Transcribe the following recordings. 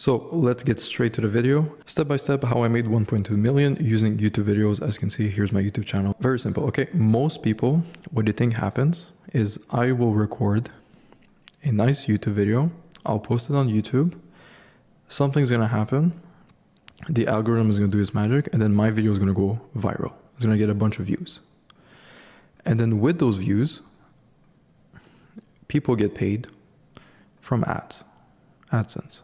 So let's get straight to the video. Step by step, how I made 1.2 million using YouTube videos. As you can see, here's my YouTube channel. Very simple, okay? Most people, what they think happens is I will record a nice YouTube video. I'll post it on YouTube. Something's gonna happen. The algorithm is gonna do its magic, and then my video is gonna go viral. It's gonna get a bunch of views. And then with those views, people get paid from ads, AdSense.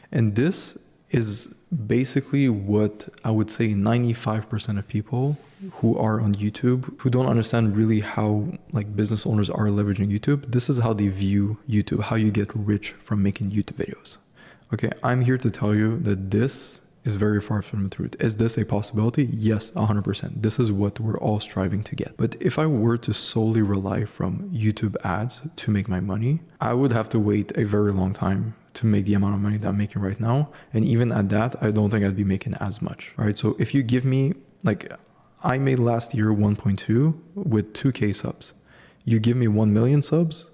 And this is basically what I would say 95% of people who are on YouTube, who don't understand really how like business owners are leveraging YouTube. This is how they view YouTube, how you get rich from making YouTube videos. Okay, I'm here to tell you that this is very far from the truth. Is this a possibility? Yes, 100%. This is what we're all striving to get. But if I were to solely rely from YouTube ads to make my money, I would have to wait a very long time to make the amount of money that I'm making right now. And even at that, I don't think I'd be making as much. All right, so if you give me, like I made last year 1.2 with 2K subs. You give me 1 million subs,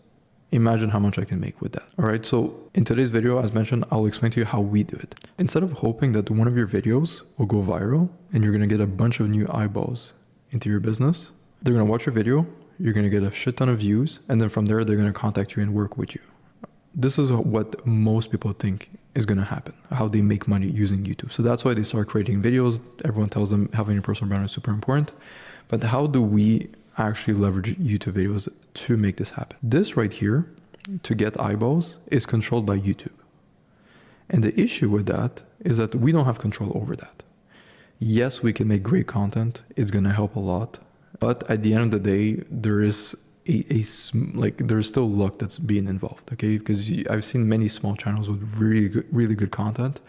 imagine how much I can make with that. All right, so in today's video, as mentioned, I'll explain to you how we do it. Instead of hoping that one of your videos will go viral and you're gonna get a bunch of new eyeballs into your business, they're gonna watch your video, you're gonna get a shit ton of views, and then from there, they're gonna contact you and work with you. This is what most people think is gonna happen, how they make money using YouTube. So that's why they start creating videos. Everyone tells them having a personal brand is super important. But how do we actually leverage YouTube videos to make this happen? This right here, to get eyeballs, is controlled by YouTube. And the issue with that is that we don't have control over that. Yes, we can make great content. It's gonna help a lot. But at the end of the day, there is there's still luck that's being involved, okay? Because I've seen many small channels with really good content.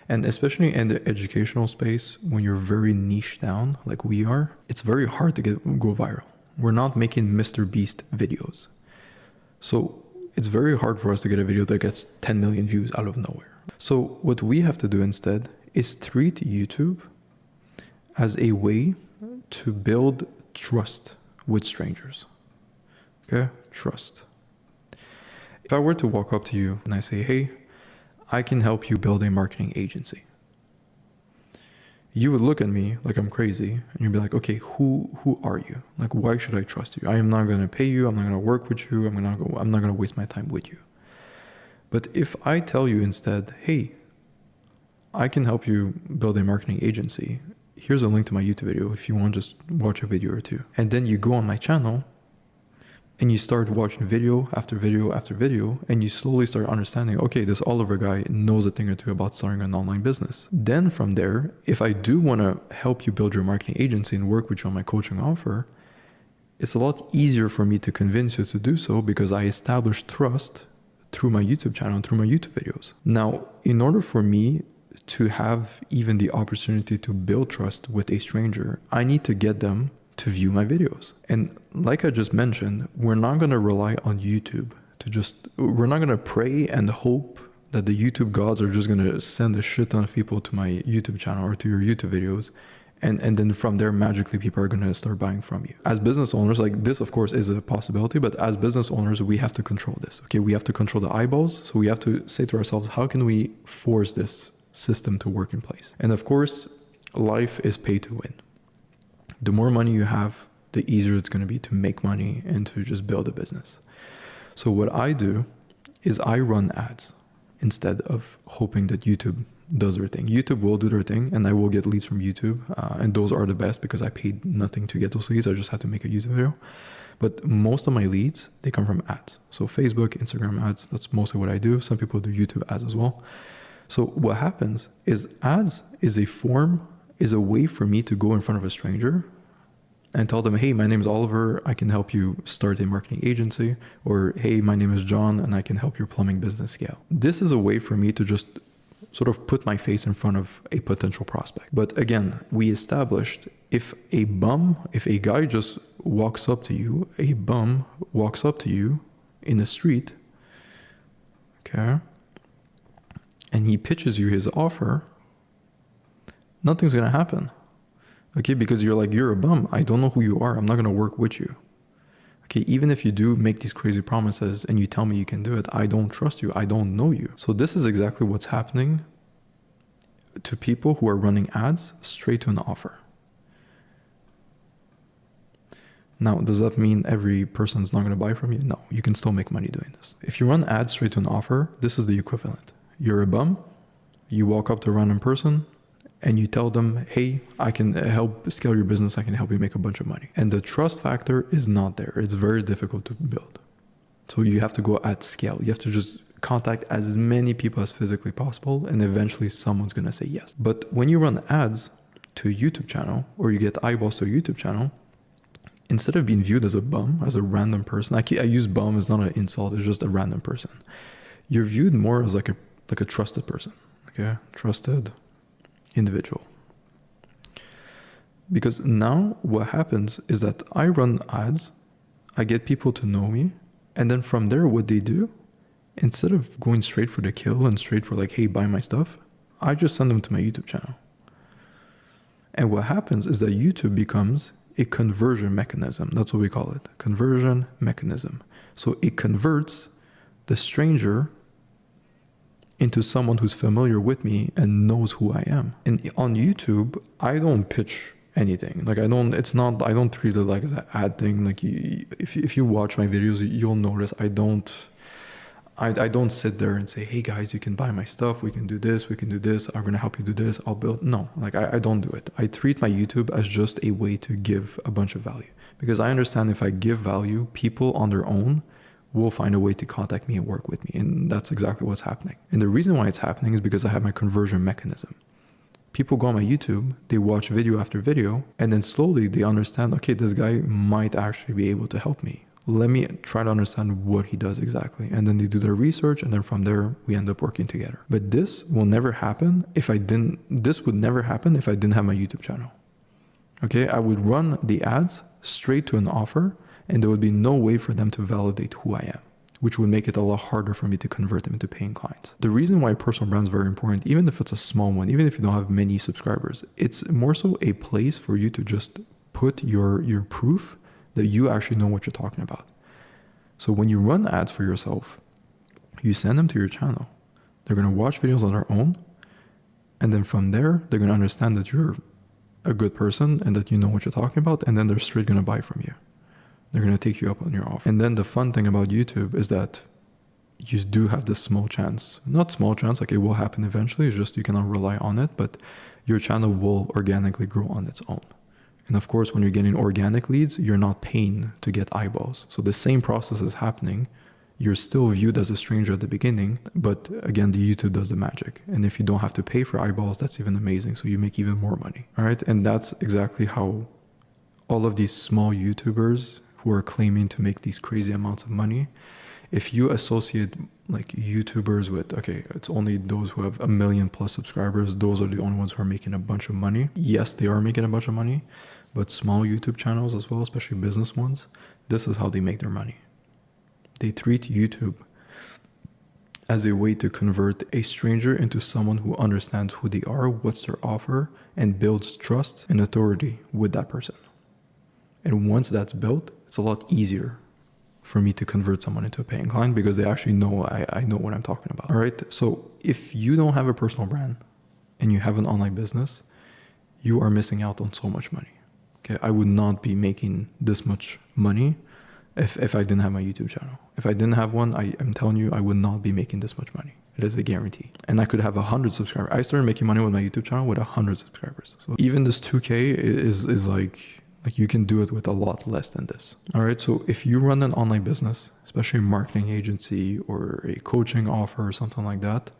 And especially in the educational space, when you're very niche down, like we are, it's very hard to go viral. We're not making Mr. Beast videos. So it's very hard for us to get a video that gets 10 million views out of nowhere. So what we have to do instead is treat YouTube as a way to build trust with strangers. Okay, trust. If I were to walk up to you and I say, hey, I can help you build a marketing agency, you would look at me like I'm crazy and you'd be like, okay, who are you? Like, why should I trust you? I am not going to pay you. I'm not going to work with you. I'm not going to waste my time with you. But if I tell you instead, hey, I can help you build a marketing agency. Here's a link to my YouTube video if you want to just watch a video or two. And then you go on my channel and you start watching video after video after video, and you slowly start understanding, okay, this Oliver guy knows a thing or two about starting an online business. Then from there, if I do want to help you build your marketing agency and work with you on my coaching offer, it's a lot easier for me to convince you to do so because I established trust through my YouTube channel and through my YouTube videos. Now, in order for me to have even the opportunity to build trust with a stranger, I need to get them to view my videos. And like I just mentioned, we're not going to rely on YouTube we're not going to pray and hope that the YouTube gods are just going to send a shit ton of people to my YouTube channel or to your YouTube videos. And then from there, magically people are going to start buying from you. As business owners, like this, of course, is a possibility, but as business owners, we have to control this. Okay, we have to control the eyeballs. So we have to say to ourselves, how can we force this system to work in place? And of course, life is pay to win. The more money you have, the easier it's going to be to make money and to just build a business. So what I do is I run ads instead of hoping that YouTube does their thing. YouTube will do their thing and I will get leads from YouTube. And those are the best because I paid nothing to get those leads. I just had to make a YouTube video. But most of my leads, they come from ads. So Facebook, Instagram ads, that's mostly what I do. Some people do YouTube ads as well. So what happens is ads is a way for me to go in front of a stranger and tell them, hey, my name is Oliver, I can help you start a marketing agency, or hey, my name is John and I can help your plumbing business scale. This is a way for me to just sort of put my face in front of a potential prospect. But again, we established if a guy just walks up to you, a bum walks up to you in the street, okay, and he pitches you his offer, nothing's going to happen. Okay, because you're a bum. I don't know who you are. I'm not going to work with you. Okay, even if you do make these crazy promises and you tell me you can do it, I don't trust you. I don't know you. So this is exactly what's happening to people who are running ads straight to an offer. Now, does that mean every person's not going to buy from you? No, you can still make money doing this. If you run ads straight to an offer, this is the equivalent. You're a bum, you walk up to a random person, and you tell them, hey, I can help scale your business, I can help you make a bunch of money. And the trust factor is not there. It's very difficult to build. So you have to go at scale. You have to just contact as many people as physically possible, and eventually someone's gonna say yes. But when you run ads to a YouTube channel, or you get eyeballs to a YouTube channel, instead of being viewed as a bum, as a random person, I use bum as not an insult, it's just a random person. You're viewed more as like a trusted person, okay? Trusted individual. Because now what happens is that I run ads, I get people to know me, and then from there what they do, instead of going straight for the kill and straight for like, hey, buy my stuff, I just send them to my YouTube channel. And what happens is that YouTube becomes a conversion mechanism. That's what we call it, conversion mechanism. So it converts the stranger into someone who's familiar with me and knows who I am. And on YouTube, I don't pitch anything. Like I don't treat it like as an ad thing. Like if you watch my videos, you'll notice I don't sit there and say, hey guys, you can buy my stuff. We can do this. I'm going to help you do this. I'll build. No, like I don't do it. I treat my YouTube as just a way to give a bunch of value, because I understand if I give value, people on their own will find a way to contact me and work with me. And that's exactly what's happening. And the reason why it's happening is because I have my conversion mechanism. People go on my YouTube, they watch video after video, and then slowly they understand, okay, this guy might actually be able to help me. Let me try to understand what he does exactly. And then they do their research, and then from there, we end up working together. But this would never happen if I didn't have my YouTube channel. Okay, I would run the ads straight to an offer, and there would be no way for them to validate who I am, which would make it a lot harder for me to convert them into paying clients. The reason why personal brand is very important, even if it's a small one, even if you don't have many subscribers, it's more so a place for you to just put your proof that you actually know what you're talking about. So when you run ads for yourself, you send them to your channel. They're going to watch videos on their own. And then from there, they're going to understand that you're a good person and that you know what you're talking about. And then they're straight going to buy from you. They're going to take you up on your offer. And then the fun thing about YouTube is that you do have this small chance. Not small chance, like it will happen eventually. It's just you cannot rely on it, but your channel will organically grow on its own. And of course, when you're getting organic leads, you're not paying to get eyeballs. So the same process is happening. You're still viewed as a stranger at the beginning, but again, the YouTube does the magic. And if you don't have to pay for eyeballs, that's even amazing. So you make even more money. All right. And that's exactly how all of these small YouTubers who are claiming to make these crazy amounts of money, if you associate like YouTubers with, okay, it's only those who have 1 million plus subscribers, those are the only ones who are making a bunch of money. Yes, they are making a bunch of money, but small YouTube channels as well, especially business ones, this is how they make their money. They treat YouTube as a way to convert a stranger into someone who understands who they are, what's their offer, and builds trust and authority with that person. And once that's built, it's a lot easier for me to convert someone into a paying client because they actually know I know what I'm talking about. All right. So if you don't have a personal brand and you have an online business, you are missing out on so much money. Okay. I would not be making this much money if I didn't have my YouTube channel. If I didn't have one, I'm telling you, I would not be making this much money. It is a guarantee. And I could have 100 subscribers. I started making money with my YouTube channel with 100 subscribers. So even this 2K is like you can do it with a lot less than this. All right. So if you run an online business, especially a marketing agency or a coaching offer or something like that,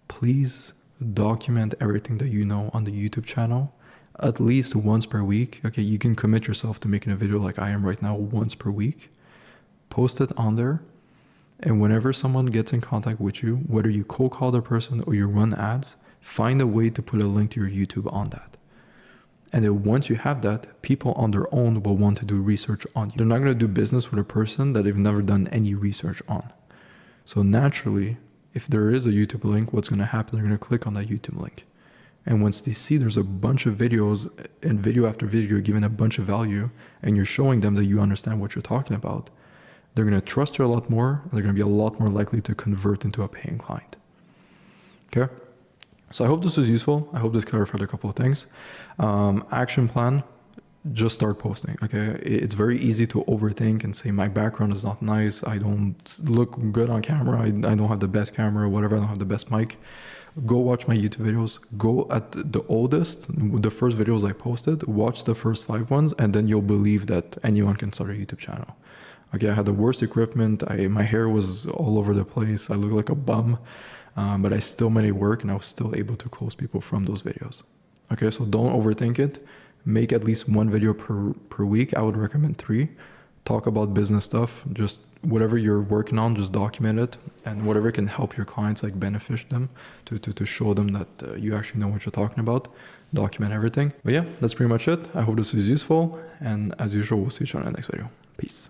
please document everything that you know on the YouTube channel at least once per week. Okay. You can commit yourself to making a video like I am right now once per week. Post it on there. And whenever someone gets in contact with you, whether you cold call the person or you run ads, find a way to put a link to your YouTube on that. And then once you have that, people on their own will want to do research on you. They're not going to do business with a person that they've never done any research on. So naturally, if there is a YouTube link, what's going to happen? They're going to click on that YouTube link. And once they see there's a bunch of videos and video after video, you're giving a bunch of value and you're showing them that you understand what you're talking about, they're going to trust you a lot more. And they're going to be a lot more likely to convert into a paying client. Okay. So I hope this was useful. I hope this clarified a couple of things. Action plan, just start posting. Okay. It's very easy to overthink and say, my background is not nice. I don't look good on camera. I don't have the best camera or whatever. I don't have the best mic. Go watch my YouTube videos. Go at the oldest, the first videos I posted, watch the first 5 ones, and then you'll believe that anyone can start a YouTube channel. Okay, I had the worst equipment. My hair was all over the place. I looked like a bum, but I still made it work, and I was still able to close people from those videos. Okay, so don't overthink it. Make at least 1 video per week. I would recommend 3. Talk about business stuff. Just whatever you're working on, just document it, and whatever can help your clients, like benefit them, to show them that you actually know what you're talking about. Document everything. But yeah, that's pretty much it. I hope this is useful, and as usual, we'll see you on the next video. Peace.